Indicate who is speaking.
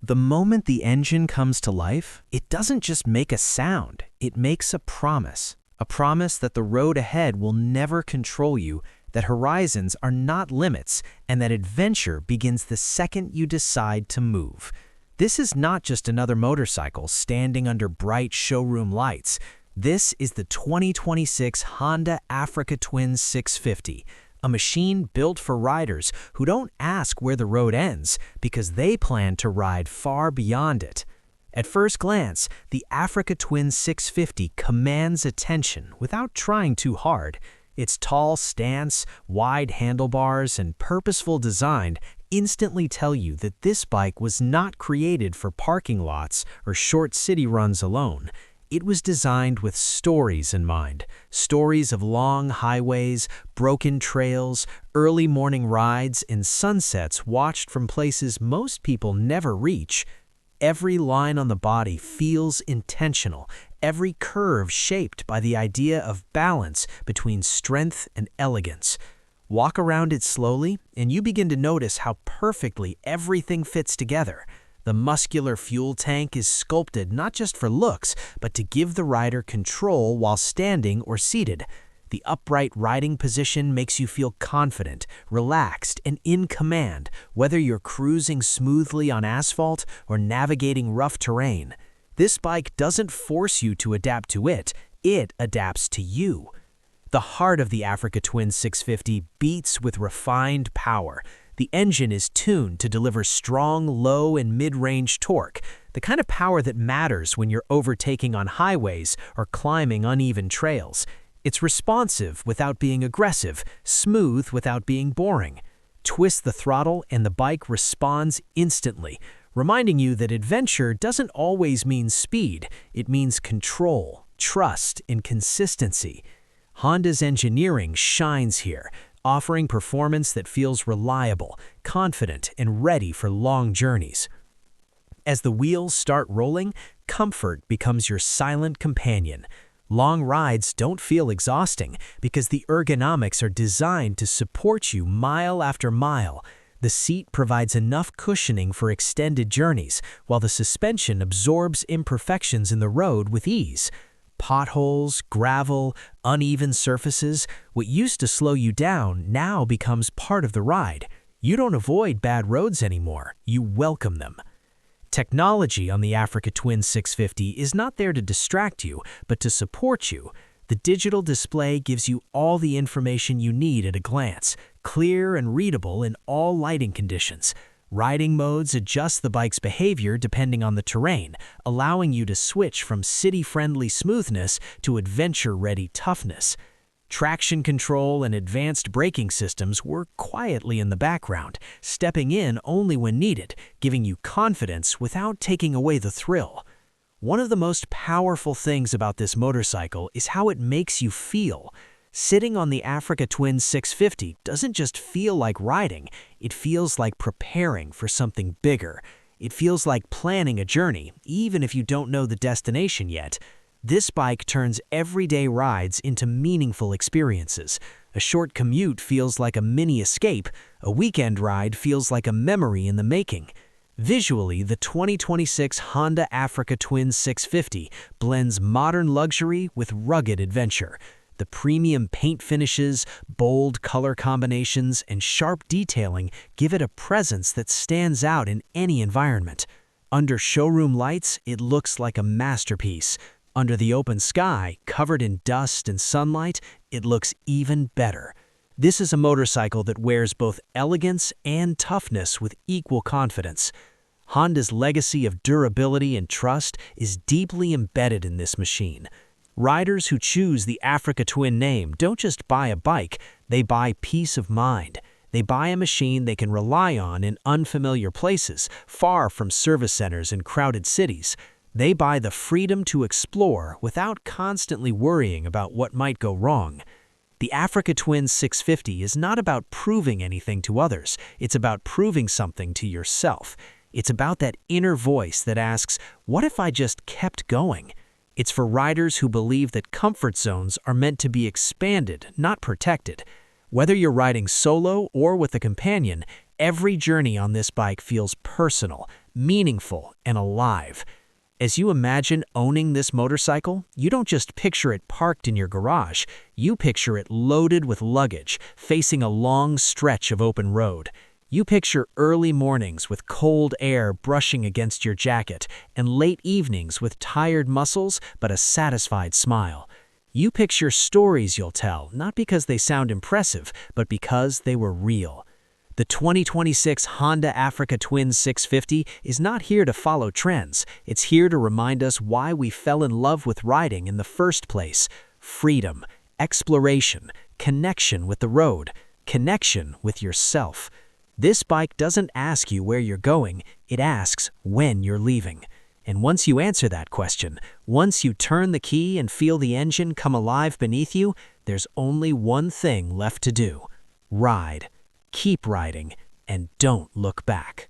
Speaker 1: The moment the engine comes to life, it doesn't just make a sound, it makes a promise. A promise that the road ahead will never control you, that horizons are not limits, and that adventure begins the second you decide to move. This is not just another motorcycle standing under bright showroom lights. This is the 2026 Honda Africa Twin 650, a machine built for riders who don't ask where the road ends because they plan to ride far beyond it. At first glance, the Africa Twin 650 commands attention without trying too hard. Its tall stance, wide handlebars, and purposeful design instantly tell you that this bike was not created for parking lots or short city runs alone. It was designed with stories in mind, stories of long highways, broken trails, early morning rides, and sunsets watched from places most people never reach. Every line on the body feels intentional, every curve shaped by the idea of balance between strength and elegance. Walk around it slowly, and you begin to notice how perfectly everything fits together. The muscular fuel tank is sculpted not just for looks, but to give the rider control while standing or seated. The upright riding position makes you feel confident, relaxed, and in command, whether you're cruising smoothly on asphalt or navigating rough terrain. This bike doesn't force you to adapt to it, it adapts to you. The heart of the Africa Twin 650 beats with refined power. The engine is tuned to deliver strong, low, and mid-range torque, the kind of power that matters when you're overtaking on highways or climbing uneven trails. It's responsive without being aggressive, smooth without being boring. Twist the throttle and the bike responds instantly, reminding you that adventure doesn't always mean speed, it means control, trust, and consistency. Honda's engineering shines here, offering performance that feels reliable, confident, and ready for long journeys. As the wheels start rolling, comfort becomes your silent companion. Long rides don't feel exhausting because the ergonomics are designed to support you mile after mile. The seat provides enough cushioning for extended journeys, while the suspension absorbs imperfections in the road with ease. Potholes, gravel, uneven surfaces, what used to slow you down now becomes part of the ride. You don't avoid bad roads anymore, you welcome them. Technology on the Africa Twin 650 is not there to distract you, but to support you. The digital display gives you all the information you need at a glance, clear and readable in all lighting conditions. Riding modes adjust the bike's behavior depending on the terrain, allowing you to switch from city-friendly smoothness to adventure-ready toughness. Traction control and advanced braking systems work quietly in the background, stepping in only when needed, giving you confidence without taking away the thrill. One of the most powerful things about this motorcycle is how it makes you feel. Sitting on the Africa Twin 650 doesn't just feel like riding, it feels like preparing for something bigger. It feels like planning a journey, even if you don't know the destination yet. This bike turns everyday rides into meaningful experiences. A short commute feels like a mini escape, a weekend ride feels like a memory in the making. Visually, the 2026 Honda Africa Twin 650 blends modern luxury with rugged adventure. The premium paint finishes, bold color combinations, and sharp detailing give it a presence that stands out in any environment. Under showroom lights, it looks like a masterpiece. Under the open sky, covered in dust and sunlight, it looks even better. This is a motorcycle that wears both elegance and toughness with equal confidence. Honda's legacy of durability and trust is deeply embedded in this machine. Riders who choose the Africa Twin name don't just buy a bike, they buy peace of mind. They buy a machine they can rely on in unfamiliar places, far from service centers and crowded cities. They buy the freedom to explore without constantly worrying about what might go wrong. The Africa Twin 650 is not about proving anything to others, it's about proving something to yourself. It's about that inner voice that asks, what if I just kept going? It's for riders who believe that comfort zones are meant to be expanded, not protected. Whether you're riding solo or with a companion, every journey on this bike feels personal,
Speaker 2: meaningful, and alive. As you imagine owning this motorcycle, you don't just picture it parked in your garage, you picture it loaded with luggage, facing a long stretch of open road. You picture early mornings with cold air brushing against your jacket, and late evenings with tired muscles but a satisfied smile. You picture stories you'll tell, not because they sound impressive, but because they were real. The 2026 Honda Africa Twin 650 is not here to follow trends. It's here to remind us why we fell in love with riding in the first place. Freedom, exploration, connection with the road, connection with yourself. This bike doesn't ask you where you're going, it asks when you're leaving. And once you answer that question, once you turn the key and feel the engine come alive beneath you, there's only one thing left to do. Ride. Keep riding, and don't look back.